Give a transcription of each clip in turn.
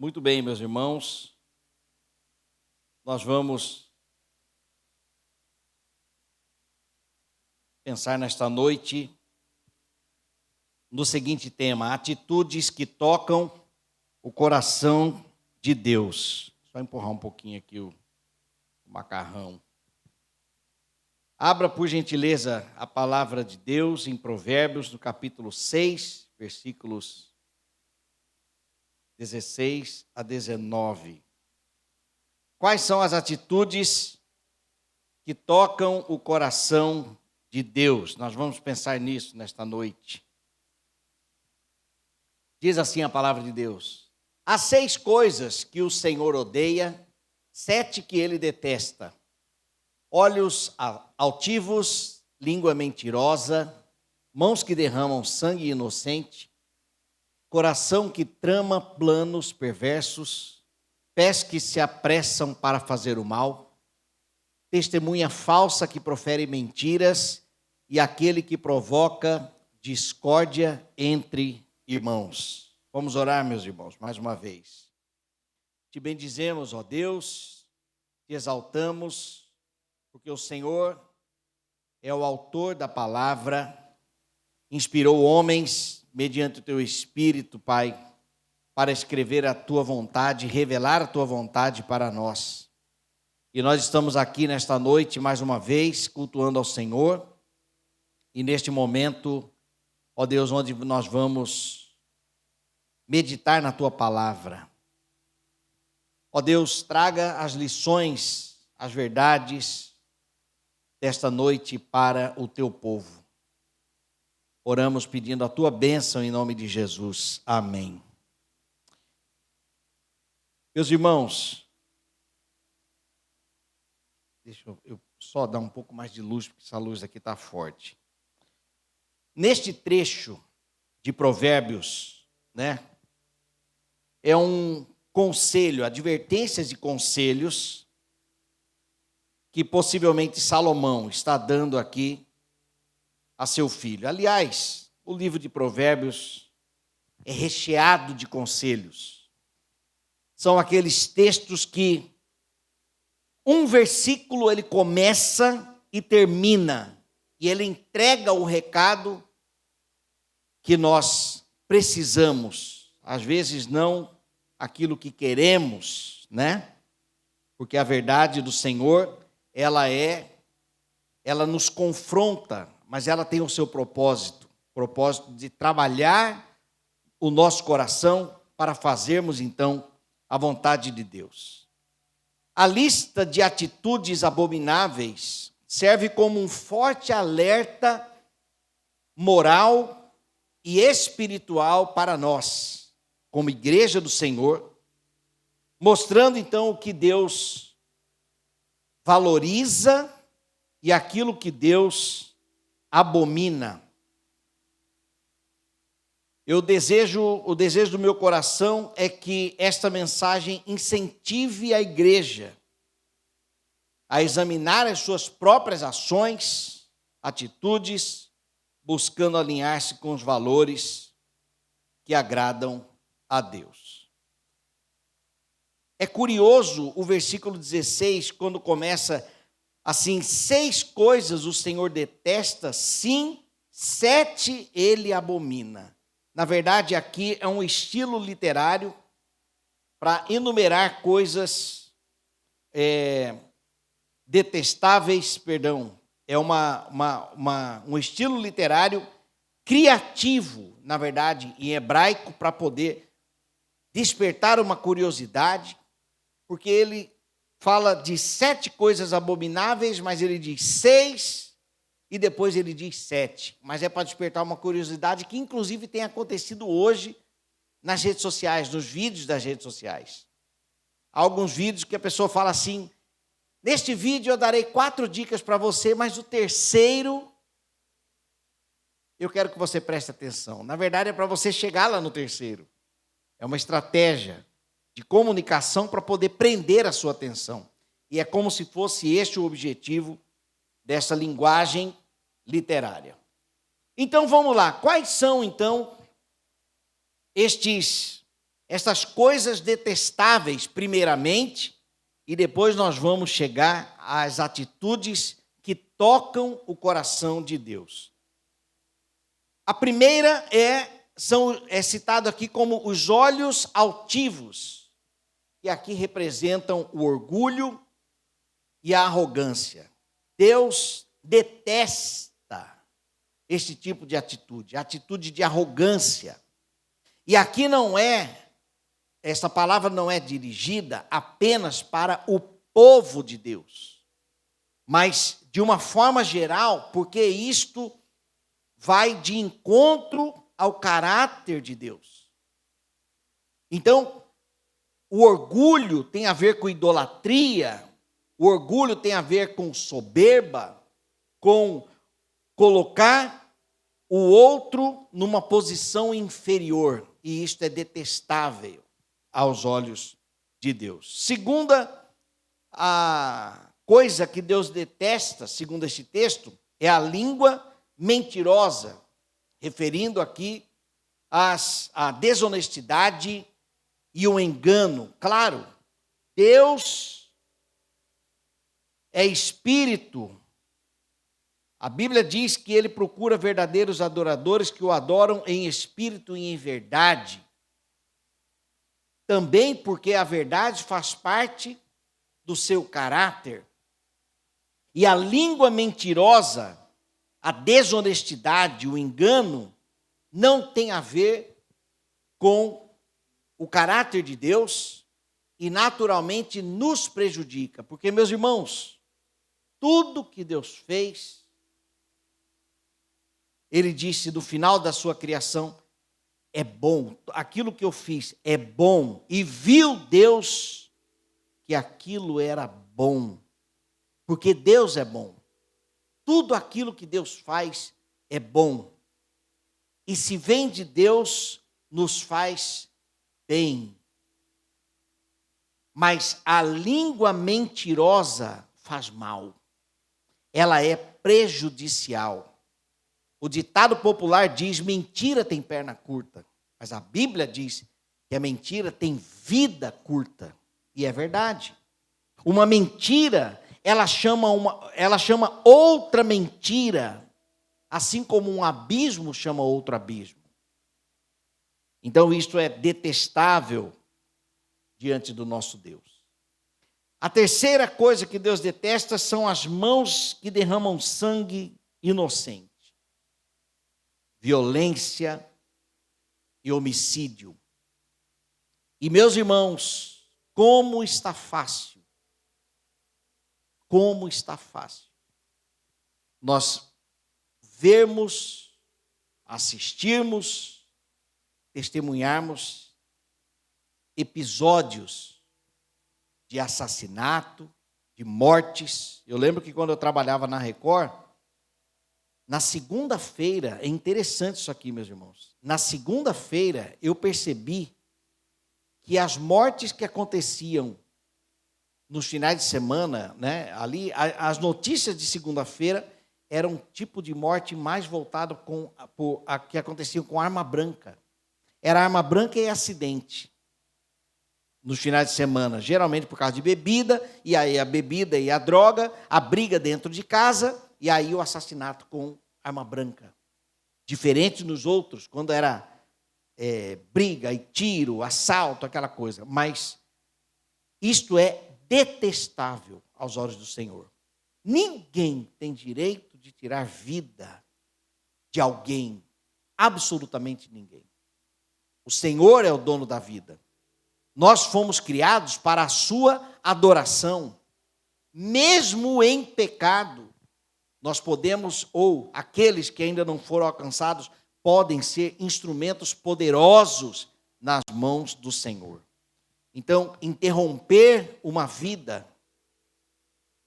Muito bem, meus irmãos, nós vamos pensar nesta noite no seguinte tema: atitudes que tocam o coração de Deus. Só empurrar um pouquinho aqui o macarrão. Abra, por gentileza, a palavra de Deus em Provérbios, no capítulo 6, versículos 16 a 19. Quais são as atitudes que tocam o coração de Deus? Nós vamos pensar nisso nesta noite. Diz assim a palavra de Deus: há 6 coisas que o Senhor odeia, 7 que ele detesta: olhos altivos, língua mentirosa, mãos que derramam sangue inocente, coração que trama planos perversos, pés que se apressam para fazer o mal, testemunha falsa que profere mentiras e aquele que provoca discórdia entre irmãos. Vamos orar, meus irmãos, mais uma vez. Te bendizemos, ó Deus, te exaltamos, porque o Senhor é o autor da palavra, inspirou homens mediante o teu Espírito, Pai, para escrever a tua vontade, revelar a tua vontade para nós. E nós estamos aqui nesta noite, mais uma vez, cultuando ao Senhor, e neste momento, ó Deus, onde nós vamos meditar na tua palavra. Ó Deus, traga as lições, as verdades desta noite para o teu povo. Oramos pedindo a tua bênção em nome de Jesus. Amém. Meus irmãos, deixa eu só dar um pouco mais de luz, porque essa luz aqui está forte. Neste trecho de Provérbios, é um conselho, advertências e conselhos que possivelmente Salomão está dando aqui a seu filho. Aliás, o livro de Provérbios é recheado de conselhos. São aqueles textos que um versículo ele começa e termina, e ele entrega o recado que nós precisamos. Às vezes não aquilo que queremos, Porque a verdade do Senhor, ela nos confronta, mas ela tem o seu propósito de trabalhar o nosso coração para fazermos, então, a vontade de Deus. A lista de atitudes abomináveis serve como um forte alerta moral e espiritual para nós, como igreja do Senhor, mostrando, então, o que Deus valoriza e aquilo que Deus abomina. O desejo do meu coração é que esta mensagem incentive a igreja a examinar as suas próprias ações, atitudes, buscando alinhar-se com os valores que agradam a Deus. É curioso o versículo 16, quando começa assim: 6 coisas o Senhor detesta, sim, 7 ele abomina. Na verdade, aqui é um estilo literário para enumerar coisas detestáveis, É um estilo literário criativo, na verdade, em hebraico, para poder despertar uma curiosidade, porque ele fala de 7 coisas abomináveis, mas ele diz 6 e depois ele diz 7. Mas é para despertar uma curiosidade que, inclusive, tem acontecido hoje nas redes sociais, nos vídeos das redes sociais. Há alguns vídeos que a pessoa fala assim: neste vídeo eu darei 4 dicas para você, mas o terceiro eu quero que você preste atenção. Na verdade, é para você chegar lá no terceiro. É uma estratégia de comunicação para poder prender a sua atenção. E é como se fosse este o objetivo dessa linguagem literária. Então, vamos lá. Quais são, então, essas coisas detestáveis, primeiramente, e depois nós vamos chegar às atitudes que tocam o coração de Deus. A primeira é citado aqui como os olhos altivos, que aqui representam o orgulho e a arrogância. Deus detesta este tipo de atitude, a atitude de arrogância. E aqui essa palavra não é dirigida apenas para o povo de Deus, mas de uma forma geral, porque isto vai de encontro ao caráter de Deus. Então, o orgulho tem a ver com idolatria, o orgulho tem a ver com soberba, com colocar o outro numa posição inferior, e isto é detestável aos olhos de Deus. Segunda, a coisa que Deus detesta, segundo este texto, é a língua mentirosa, referindo aqui à desonestidade e o engano. Claro, Deus é espírito. A Bíblia diz que ele procura verdadeiros adoradores que o adoram em espírito e em verdade. Também porque a verdade faz parte do seu caráter. E a língua mentirosa, a desonestidade, o engano, não tem a ver com o caráter de Deus e naturalmente nos prejudica. Porque, meus irmãos, tudo que Deus fez, Ele disse no final da sua criação, é bom. Aquilo que eu fiz é bom. E viu Deus que aquilo era bom. Porque Deus é bom. Tudo aquilo que Deus faz é bom. E se vem de Deus, nos faz bem. Mas a língua mentirosa faz mal. Ela é prejudicial. O ditado popular diz, mentira tem perna curta. Mas a Bíblia diz que a mentira tem vida curta. E é verdade. Uma mentira, ela chama outra mentira, assim como um abismo chama outro abismo. Então isto é detestável diante do nosso Deus. A terceira coisa que Deus detesta são as mãos que derramam sangue inocente. Violência e homicídio. E meus irmãos, como está fácil. Como está fácil nós vermos, assistirmos, testemunharmos episódios de assassinato, de mortes. Eu lembro que quando eu trabalhava na Record, na segunda-feira, é interessante isso aqui, meus irmãos. Na segunda-feira, eu percebi que as mortes que aconteciam nos finais de semana, né, ali, as notícias de segunda-feira eram um tipo de morte mais voltado a que aconteciam com arma branca. Era arma branca e acidente. Nos finais de semana, geralmente por causa de bebida, e aí a bebida e a droga, a briga dentro de casa, e aí o assassinato com arma branca. Diferente nos outros, quando era briga e tiro, assalto, aquela coisa. Mas isto é detestável aos olhos do Senhor. Ninguém tem direito de tirar vida de alguém. Absolutamente ninguém. O Senhor é o dono da vida. Nós fomos criados para a sua adoração. Mesmo em pecado, nós podemos, ou aqueles que ainda não foram alcançados, podem ser instrumentos poderosos nas mãos do Senhor. Então, interromper uma vida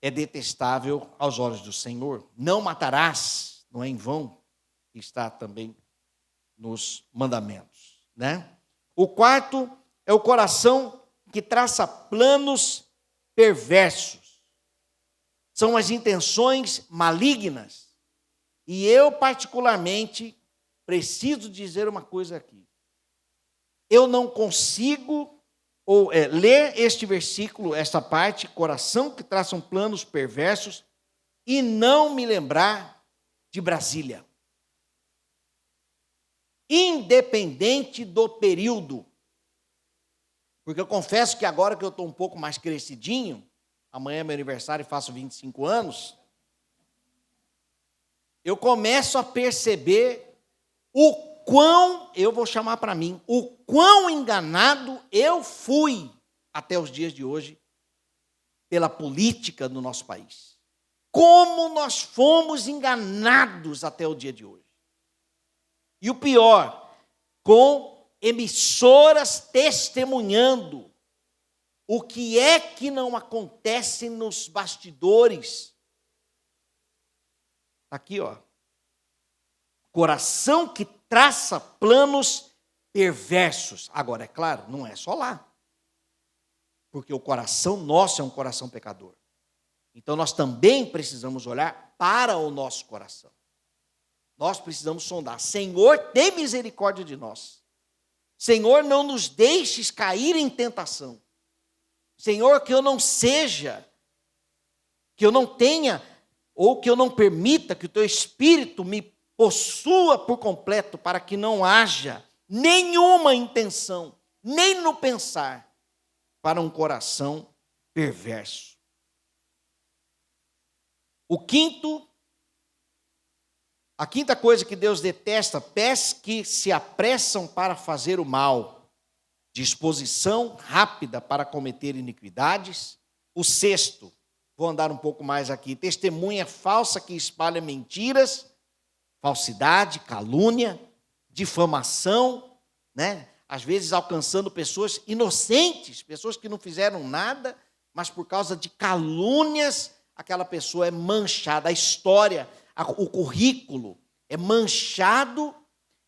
é detestável aos olhos do Senhor. Não matarás, não é em vão, que está também nos mandamentos, né? O quarto é o coração que traça planos perversos. São as intenções malignas. E eu, particularmente, preciso dizer uma coisa aqui. eu não consigo ler este versículo, esta parte, coração que traçam planos perversos, e não me lembrar de Brasília. Independente do período. Porque eu confesso que agora que eu estou um pouco mais crescidinho, amanhã é meu aniversário e faço 25 anos, eu começo a perceber o quão, eu vou chamar para mim, o quão enganado eu fui até os dias de hoje pela política do nosso país. Como nós fomos enganados até o dia de hoje. E o pior, com emissoras testemunhando o que é que não acontece nos bastidores. Está aqui, ó. Coração que traça planos perversos. Agora, é claro, não é só lá. Porque o coração nosso é um coração pecador. Então, nós também precisamos olhar para o nosso coração. Nós precisamos sondar. Senhor, tem misericórdia de nós. Senhor, não nos deixes cair em tentação. Senhor, que eu não seja, que eu não tenha, ou que eu não permita que o teu Espírito me possua por completo, para que não haja nenhuma intenção, nem no pensar, para um coração perverso. A quinta coisa que Deus detesta, pés que se apressam para fazer o mal, disposição rápida para cometer iniquidades. O sexto, vou andar um pouco mais aqui, testemunha falsa que espalha mentiras, falsidade, calúnia, difamação, né? Às vezes alcançando pessoas inocentes, pessoas que não fizeram nada, mas por causa de calúnias, aquela pessoa é manchada, a história, o currículo é manchado,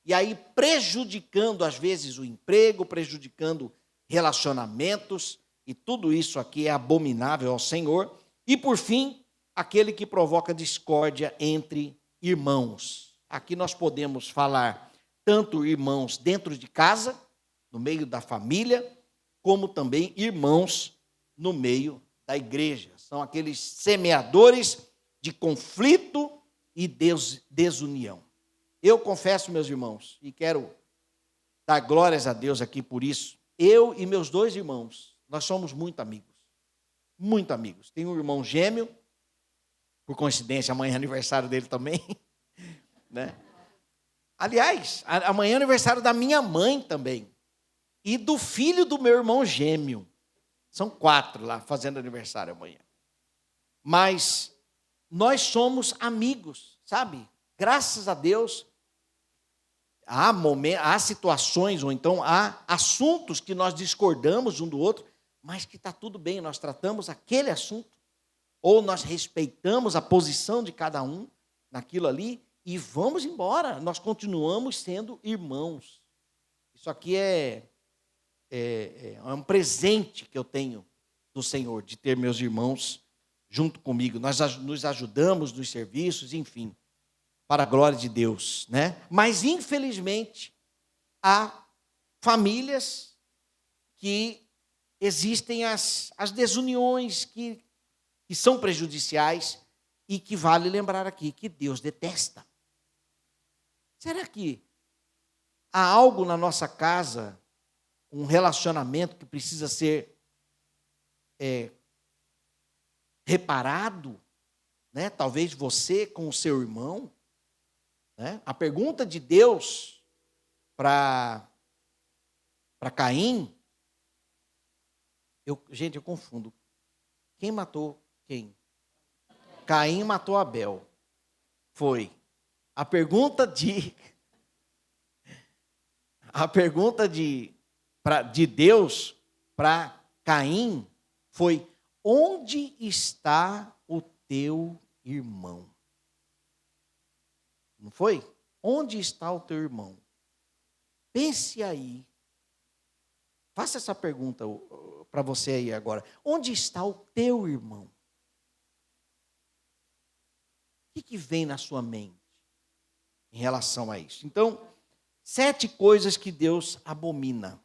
e aí prejudicando, às vezes, o emprego, prejudicando relacionamentos, e tudo isso aqui é abominável ao Senhor. E, por fim, aquele que provoca discórdia entre irmãos. Aqui nós podemos falar tanto irmãos dentro de casa, no meio da família, como também irmãos no meio da igreja. São aqueles semeadores de conflito e desunião. Eu confesso, meus irmãos, e quero dar glórias a Deus aqui por isso, eu e meus dois irmãos, nós somos muito amigos. Muito amigos. Tenho um irmão gêmeo, por coincidência, amanhã é aniversário dele também, né? Aliás, amanhã é aniversário da minha mãe também, e do filho do meu irmão gêmeo. São 4 lá, fazendo aniversário amanhã. Mas nós somos amigos, sabe? Graças a Deus, há situações, ou então há assuntos que nós discordamos um do outro, mas que está tudo bem, nós tratamos aquele assunto, ou nós respeitamos a posição de cada um naquilo ali, e vamos embora, nós continuamos sendo irmãos. Isso aqui é um presente que eu tenho do Senhor, de ter meus irmãos junto comigo. Nós nos ajudamos nos serviços, enfim, para a glória de Deus, né? Mas, infelizmente, há famílias que existem as desuniões que são prejudiciais e que vale lembrar aqui que Deus detesta. Será que há algo na nossa casa, um relacionamento que precisa ser reparado, né? Talvez você com o seu irmão, né? A pergunta de Deus para Caim, gente, eu confundo. Quem matou quem? Caim matou Abel. Foi. A pergunta de Deus para Caim foi: onde está o teu irmão? Não foi? Onde está o teu irmão? Pense aí. Faça essa pergunta para você aí agora. Onde está o teu irmão? O que vem na sua mente em relação a isso? Então, 7 coisas que Deus abomina.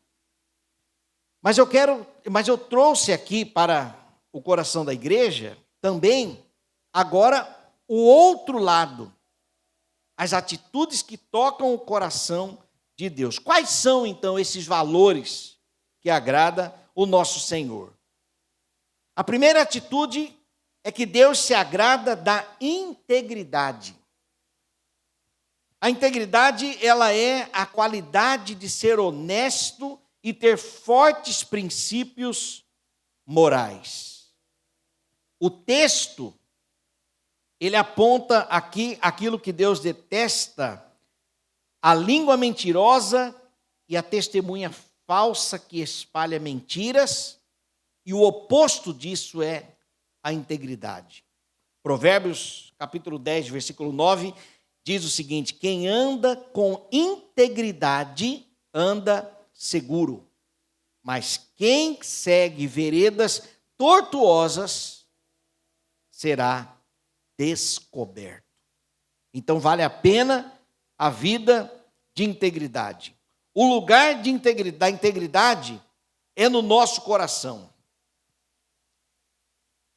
Mas eu trouxe aqui para o coração da igreja também agora o outro lado, as atitudes que tocam o coração de Deus. Quais são então esses valores que agrada o nosso Senhor? A primeira atitude é que Deus se agrada da integridade. A integridade, ela é a qualidade de ser honesto e ter fortes princípios morais. O texto, ele aponta aqui aquilo que Deus detesta: a língua mentirosa e a testemunha falsa que espalha mentiras, e o oposto disso é a integridade. Provérbios, capítulo 10, versículo 9, diz o seguinte: quem anda com integridade anda seguro, mas quem segue veredas tortuosas será descoberto. Então vale a pena a vida de integridade. O lugar da integridade é no nosso coração.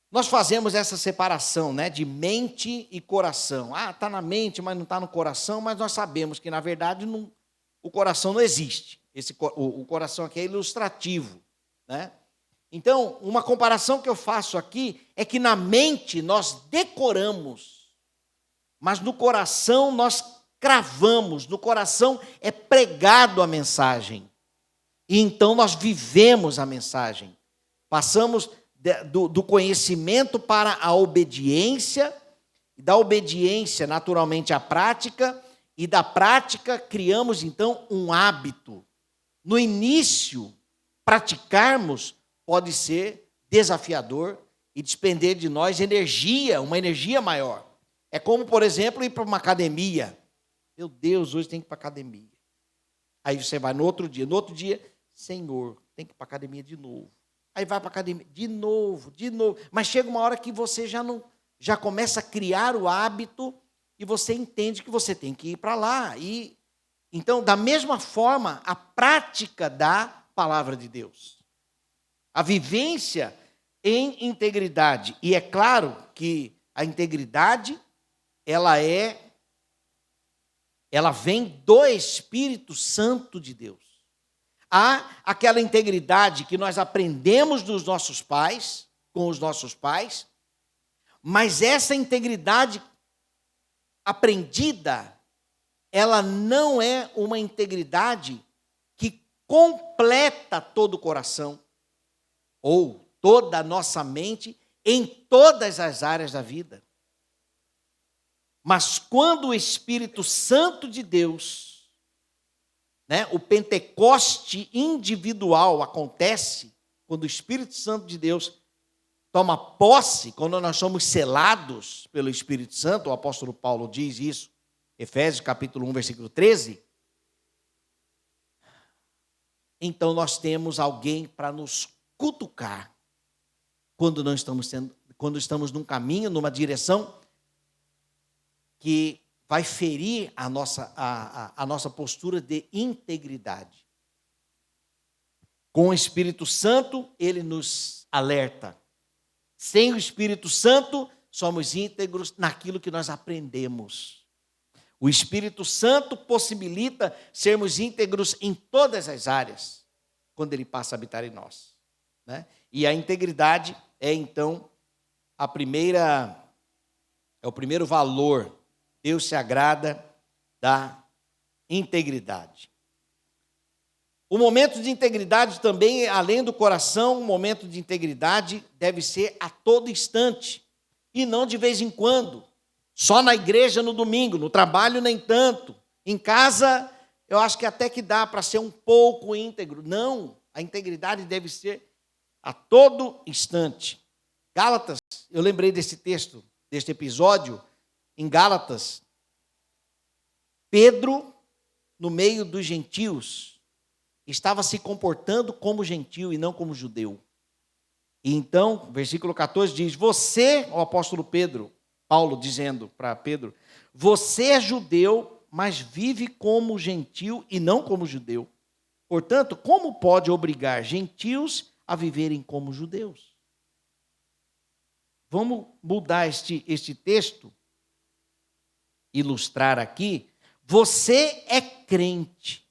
Nós fazemos essa separação, né, de mente e coração. Está na mente, mas não está no coração, mas nós sabemos que, na verdade, o coração não existe. O coração aqui é ilustrativo, né? Então, uma comparação que eu faço aqui é que na mente nós decoramos, mas no coração nós cravamos, no coração é pregado a mensagem. E então nós vivemos a mensagem. Passamos do conhecimento para a obediência, da obediência, naturalmente, à prática, e da prática criamos, então, um hábito. No início, praticarmos pode ser desafiador e despender de nós energia, uma energia maior. É como, por exemplo, ir para uma academia. Meu Deus, hoje tem que ir para a academia. Aí você vai no outro dia, Senhor, tem que ir para a academia de novo. Aí vai para a academia, de novo. Mas chega uma hora que você já começa a criar o hábito e você entende que você tem que ir para lá. E então, da mesma forma, a prática da palavra de Deus. A vivência em integridade. E é claro que a integridade, ela vem do Espírito Santo de Deus. Há aquela integridade que nós aprendemos dos nossos pais, com os nossos pais, mas essa integridade aprendida, ela não é uma integridade que completa todo o coração, ou toda a nossa mente, em todas as áreas da vida. Mas quando o Espírito Santo de Deus, o Pentecoste individual acontece, quando o Espírito Santo de Deus toma posse, quando nós somos selados pelo Espírito Santo, o apóstolo Paulo diz isso, Efésios capítulo 1, versículo 13, então nós temos alguém para nos cutucar, quando estamos num caminho, numa direção que vai ferir a nossa postura de integridade. Com o Espírito Santo, ele nos alerta. Sem o Espírito Santo, somos íntegros naquilo que nós aprendemos. O Espírito Santo possibilita sermos íntegros em todas as áreas, quando ele passa a habitar em nós. E a integridade é, então, o primeiro valor. Deus se agrada da integridade. O momento de integridade também, além do coração, um momento de integridade deve ser a todo instante, e não de vez em quando. Só na igreja no domingo, no trabalho nem tanto. Em casa, eu acho que até que dá para ser um pouco íntegro. Não, a integridade deve ser a todo instante. Gálatas, eu lembrei desse texto, deste episódio, em Gálatas, Pedro, no meio dos gentios, estava se comportando como gentil e não como judeu. E então, versículo 14 diz, você, o apóstolo Paulo dizendo para Pedro, você é judeu, mas vive como gentil e não como judeu. Portanto, como pode obrigar gentios a viverem como judeus? Vamos mudar este texto, ilustrar aqui. Você é crente,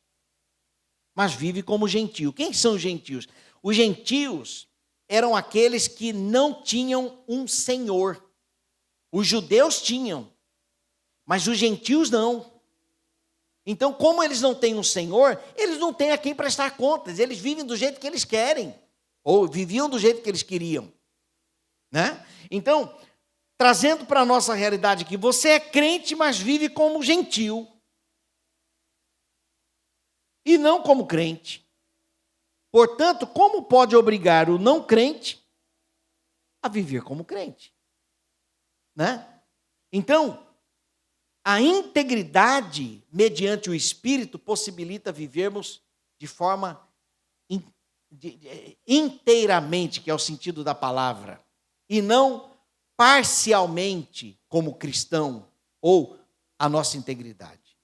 mas vive como gentio. Quem são os gentios? Os gentios eram aqueles que não tinham um senhor. Os judeus tinham, mas os gentios não. Então, como eles não têm um senhor, eles não têm a quem prestar contas. Eles vivem do jeito que eles querem, ou viviam do jeito que eles queriam, né? Então, trazendo para a nossa realidade aqui, você é crente, mas vive como gentio. E não como crente. Portanto, como pode obrigar o não crente a viver como crente? Né? Então, a integridade mediante o Espírito possibilita vivermos de forma inteiramente, que é o sentido da palavra, e não parcialmente como cristão ou a nossa integridade.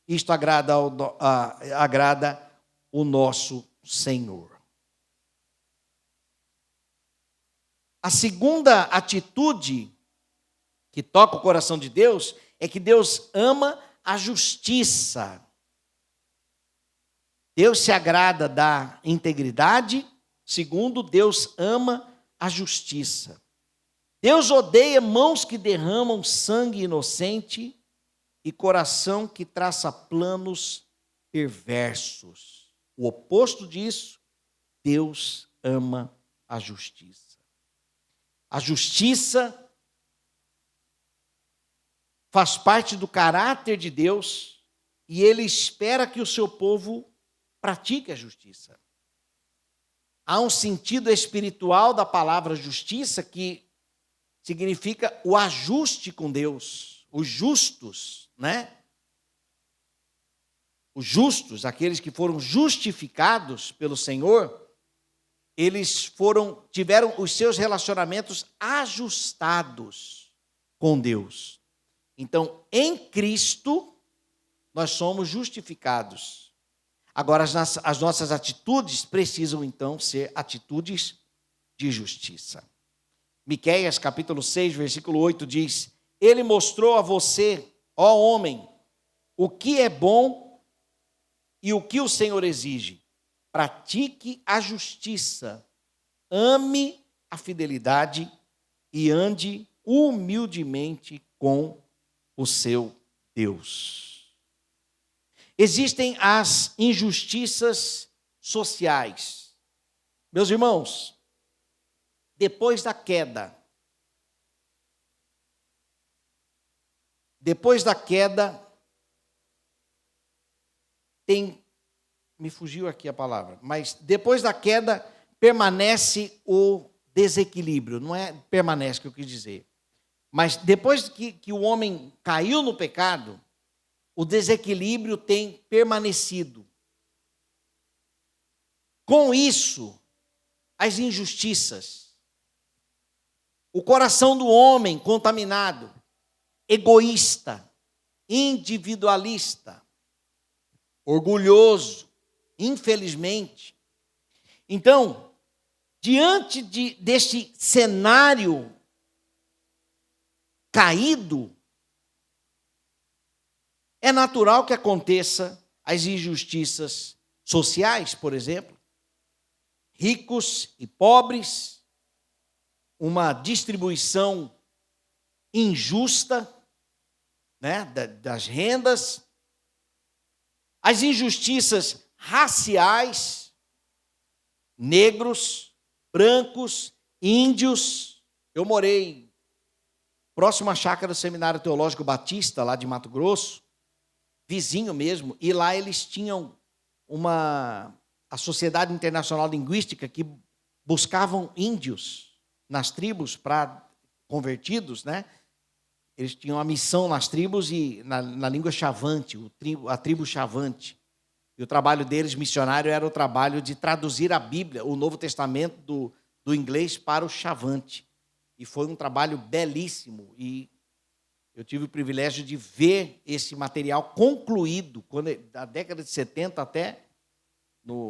Isto agrada o nosso Senhor. A segunda atitude que toca o coração de Deus é que Deus ama a justiça. Deus se agrada da integridade. Segundo, Deus ama a justiça. Deus odeia mãos que derramam sangue inocente e coração que traça planos perversos. O oposto disso, Deus ama a justiça. A justiça faz parte do caráter de Deus e Ele espera que o seu povo pratique a justiça. Há um sentido espiritual da palavra justiça que significa o ajuste com Deus, os justos, né? Os justos, aqueles que foram justificados pelo Senhor, eles tiveram os seus relacionamentos ajustados com Deus. Então, em Cristo, nós somos justificados. Agora, as nossas atitudes precisam, então, ser atitudes de justiça. Miqueias, capítulo 6, versículo 8, diz: Ele mostrou a você, ó homem, o que é bom e o que o Senhor exige. Pratique a justiça, ame a fidelidade e ande humildemente com o seu Deus. Existem as injustiças sociais. Meus irmãos, depois da queda, me fugiu aqui a palavra, mas depois da queda permanece o desequilíbrio, não é permanece que eu quis dizer, mas depois que o homem caiu no pecado, o desequilíbrio tem permanecido. Com isso, as injustiças, o coração do homem contaminado, egoísta, individualista, orgulhoso, infelizmente. Então, diante deste cenário caído, é natural que aconteça as injustiças sociais, por exemplo, ricos e pobres, uma distribuição injusta, né, das rendas, as injustiças raciais, negros, brancos, índios. Eu morei próximo à chácara do Seminário Teológico Batista, lá de Mato Grosso, vizinho mesmo, e lá eles tinham a Sociedade Internacional Linguística que buscavam índios nas tribos para convertidos, né? Eles tinham a missão nas tribos e na língua chavante, a tribo chavante. E o trabalho deles, missionário, era o trabalho de traduzir a Bíblia, o Novo Testamento do inglês para o chavante. E foi um trabalho belíssimo. E eu tive o privilégio de ver esse material concluído, da década de 70 até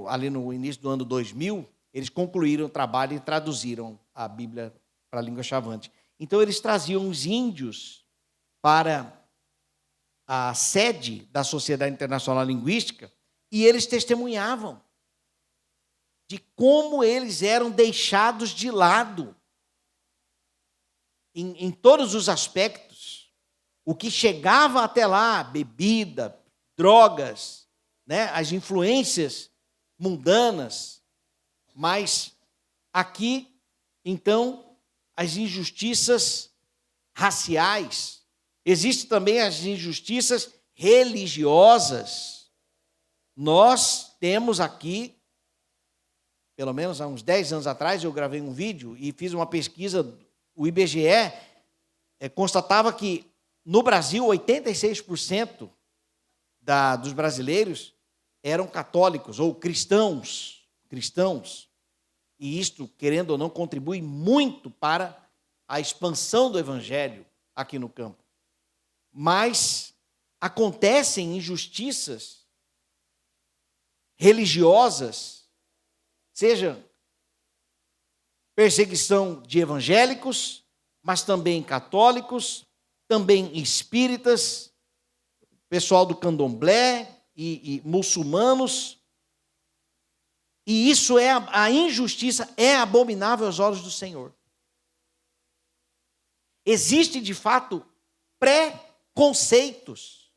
ali no início do ano 2000, eles concluíram o trabalho e traduziram a Bíblia para a língua chavante. Então, eles traziam os índios para a sede da Sociedade Internacional Linguística e eles testemunhavam de como eles eram deixados de lado em todos os aspectos. O que chegava até lá, bebida, drogas, né, as influências mundanas, mas aqui, então, as injustiças raciais, existem também as injustiças religiosas. Nós temos aqui, pelo menos há uns 10 anos atrás, eu gravei um vídeo e fiz uma pesquisa, o IBGE constatava que no Brasil 86% dos brasileiros eram católicos ou cristãos. E isto, querendo ou não, contribui muito para a expansão do evangelho aqui no campo. Mas acontecem injustiças religiosas, seja perseguição de evangélicos, mas também católicos, também espíritas, pessoal do candomblé e muçulmanos. E isso a injustiça é abominável aos olhos do Senhor. Existe, de fato, preconceitos.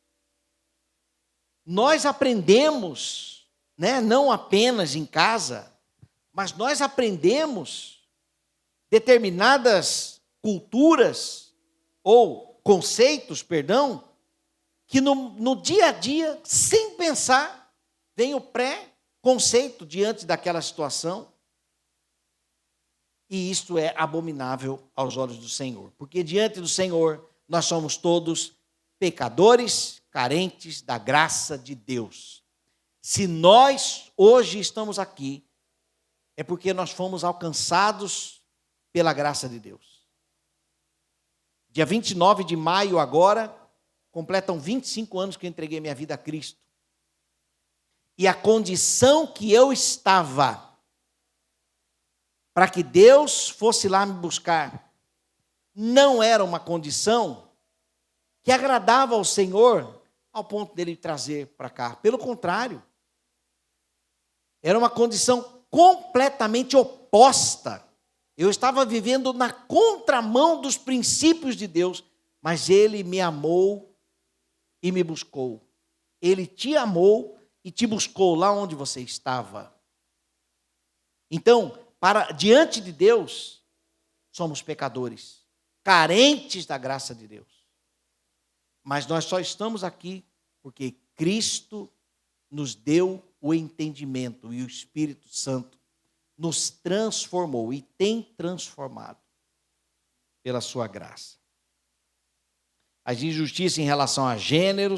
Nós aprendemos, né, não apenas em casa, mas nós aprendemos determinadas culturas ou conceitos, que no dia a dia, sem pensar, vem o pré-conceito diante daquela situação. E isto é abominável aos olhos do Senhor. Porque diante do Senhor, nós somos todos pecadores, carentes da graça de Deus. Se nós hoje estamos aqui, é porque nós fomos alcançados pela graça de Deus. Dia 29 de maio agora, completam 25 anos que eu entreguei minha vida a Cristo. E a condição que eu estava para que Deus fosse lá me buscar, não era uma condição que agradava ao Senhor ao ponto dele me trazer para cá. Pelo contrário, era uma condição completamente oposta. Eu estava vivendo na contramão dos princípios de Deus, mas Ele me amou e me buscou. Ele te amou e te buscou lá onde você estava. Então, diante de Deus, somos pecadores, carentes da graça de Deus. Mas nós só estamos aqui porque Cristo nos deu o entendimento e o Espírito Santo nos transformou e tem transformado pela sua graça. As injustiças em relação a gênero,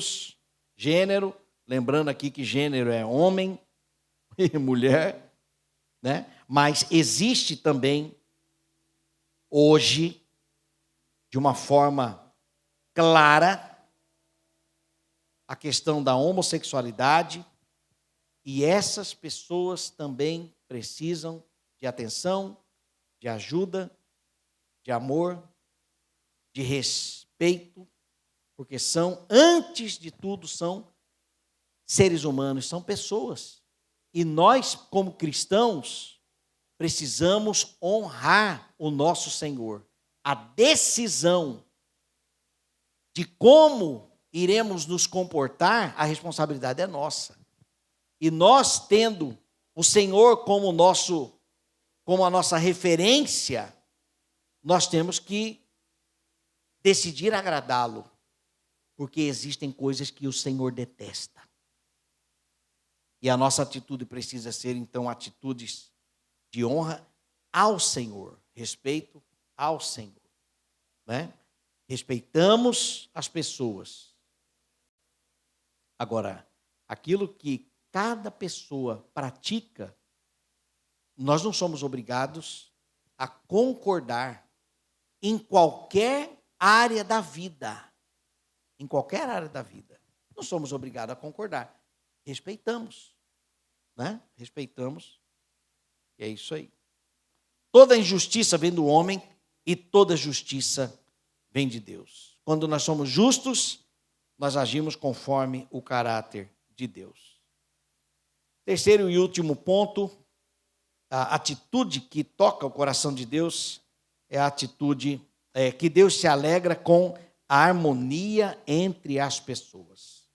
lembrando aqui que gênero é homem e mulher, né? Mas existe também, hoje, de uma forma clara, a questão da homossexualidade, e essas pessoas também precisam de atenção, de ajuda, de amor, de respeito, porque antes de tudo, são seres humanos, são pessoas. E nós, como cristãos, precisamos honrar o nosso Senhor. A decisão de como iremos nos comportar, a responsabilidade é nossa. E nós, tendo o Senhor como a nossa referência, nós temos que decidir agradá-lo, porque existem coisas que o Senhor detesta. E a nossa atitude precisa ser, então, atitudes de honra ao Senhor, respeito ao Senhor, né? Respeitamos as pessoas. Agora, aquilo que cada pessoa pratica, nós não somos obrigados a concordar em qualquer área da vida. Em qualquer área da vida. Não somos obrigados a concordar. Respeitamos, né? Respeitamos. E é isso aí. Toda injustiça vem do homem e toda justiça vem de Deus. Quando nós somos justos, nós agimos conforme o caráter de Deus. Terceiro e último ponto, a atitude que toca o coração de Deus é a atitude que Deus se alegra com a harmonia entre as pessoas.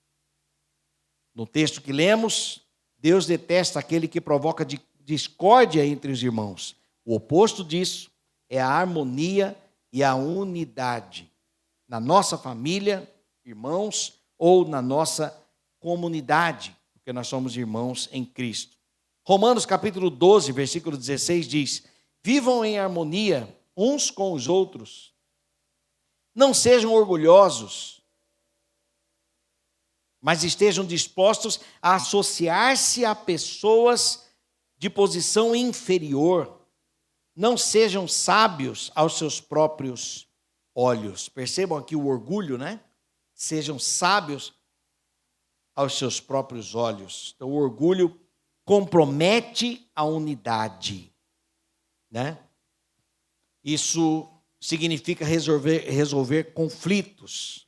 No texto que lemos, Deus detesta aquele que provoca discórdia entre os irmãos. O oposto disso é a harmonia e a unidade na nossa família, irmãos, ou na nossa comunidade, porque nós somos irmãos em Cristo. Romanos capítulo 12, versículo 16 diz: vivam em harmonia uns com os outros, não sejam orgulhosos, mas estejam dispostos a associar-se a pessoas de posição inferior. Não sejam sábios aos seus próprios olhos. Percebam aqui o orgulho, né? Sejam sábios aos seus próprios olhos. Então, o orgulho compromete a unidade, né? Isso significa resolver conflitos.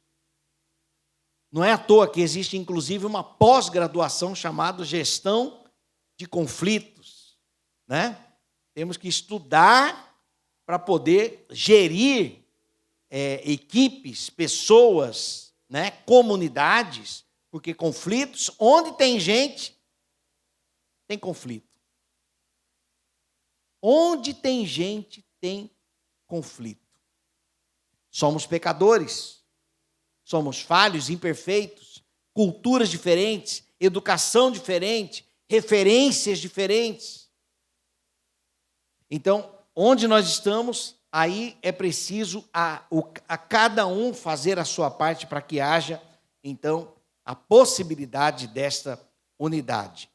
Não é à toa que existe, inclusive, uma pós-graduação chamada Gestão de Conflitos, né? Temos que estudar para poder gerir equipes, pessoas, né? Comunidades, porque conflitos, onde tem gente, tem conflito. Onde tem gente, tem conflito. Somos pecadores, somos falhos, imperfeitos, culturas diferentes, educação diferente, referências diferentes. Então, onde nós estamos, aí é preciso a cada um fazer a sua parte para que haja, então, a possibilidade desta unidade.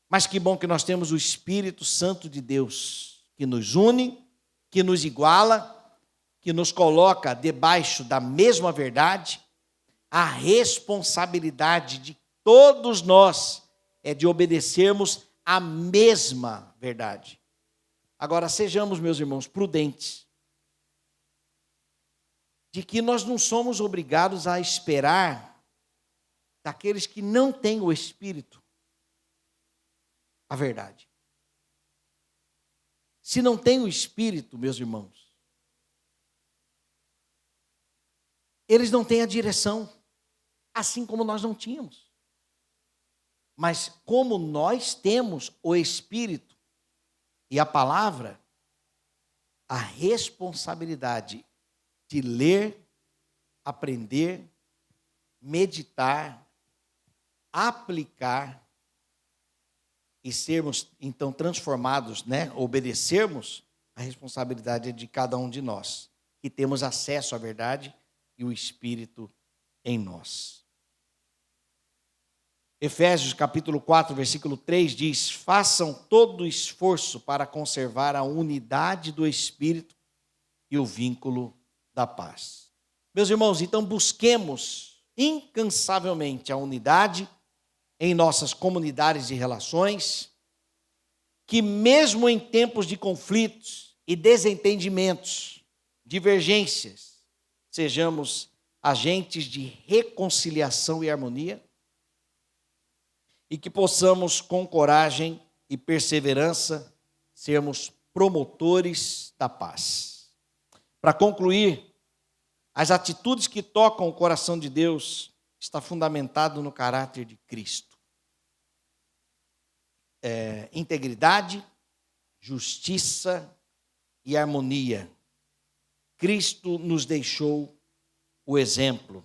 Mas que bom que nós temos o Espírito Santo de Deus, que nos une, que nos iguala, que nos coloca debaixo da mesma verdade. A responsabilidade de todos nós é de obedecermos a mesma verdade. Agora, sejamos, meus irmãos, prudentes, de que nós não somos obrigados a esperar daqueles que não têm o Espírito a verdade. Se não tem o Espírito, meus irmãos, eles não têm a direção, assim como nós não tínhamos. Mas como nós temos o Espírito e a palavra, a responsabilidade de ler, aprender, meditar, aplicar e sermos então transformados, né? Obedecermos, a responsabilidade é de cada um de nós, que temos acesso à verdade e o Espírito em nós. Efésios capítulo 4, versículo 3 diz: façam todo o esforço para conservar a unidade do Espírito e o vínculo da paz. Meus irmãos, então busquemos incansavelmente a unidade em nossas comunidades de relações, que mesmo em tempos de conflitos e desentendimentos, divergências, sejamos agentes de reconciliação e harmonia, e que possamos, com coragem e perseverança, sermos promotores da paz. Para concluir, as atitudes que tocam o coração de Deus está fundamentado no caráter de Cristo. Integridade, justiça e harmonia. Cristo nos deixou o exemplo.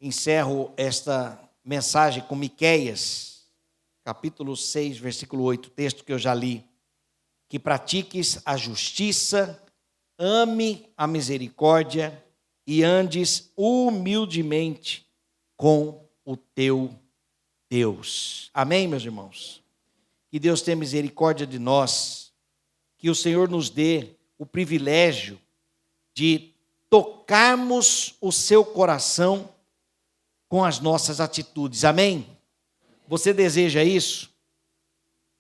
Encerro esta mensagem com Miqueias, capítulo 6, versículo 8, texto que eu já li. Que pratiques a justiça, ame a misericórdia e andes humildemente com o teu Deus. Amém, meus irmãos? Que Deus tenha misericórdia de nós, que o Senhor nos dê o privilégio de tocarmos o seu coração com as nossas atitudes. Amém? Você deseja isso?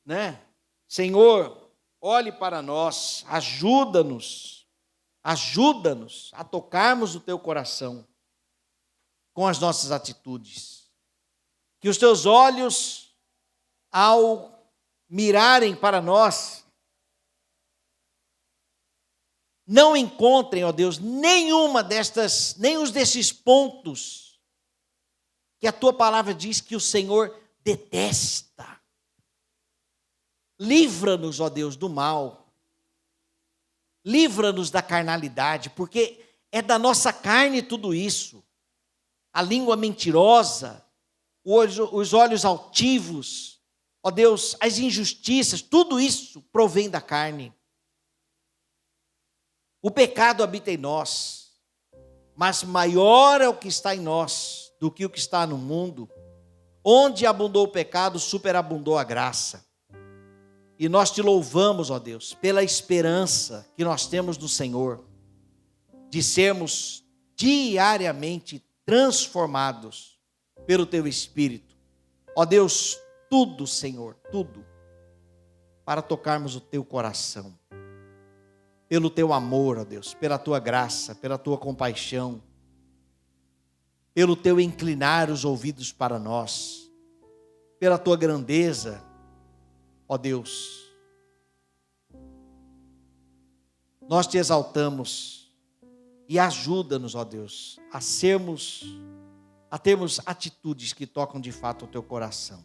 Né? Senhor, olhe para nós, ajuda-nos a tocarmos o teu coração com as nossas atitudes. Que os teus olhos, ao mirarem para nós, não encontrem, ó Deus, nenhum desses pontos que a tua palavra diz que o Senhor detesta. Livra-nos, ó Deus, do mal. Livra-nos da carnalidade, porque é da nossa carne tudo isso. A língua mentirosa, os olhos altivos, ó Deus, as injustiças, tudo isso provém da carne. O pecado habita em nós, mas maior é o que está em nós do que o que está no mundo. Onde abundou o pecado, superabundou a graça. E nós te louvamos, ó Deus, pela esperança que nós temos no Senhor, de sermos diariamente transformados pelo teu Espírito. Ó Deus, tudo, Senhor, tudo, para tocarmos o teu coração. Pelo teu amor, ó Deus, pela tua graça, pela tua compaixão, pelo teu inclinar os ouvidos para nós, pela tua grandeza, ó Deus. Nós te exaltamos e ajuda-nos, ó Deus, a termos atitudes que tocam de fato o teu coração.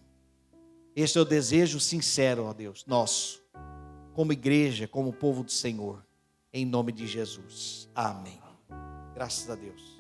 Este é o desejo sincero, ó Deus, nosso, como igreja, como povo do Senhor. Em nome de Jesus. Amém. Graças a Deus.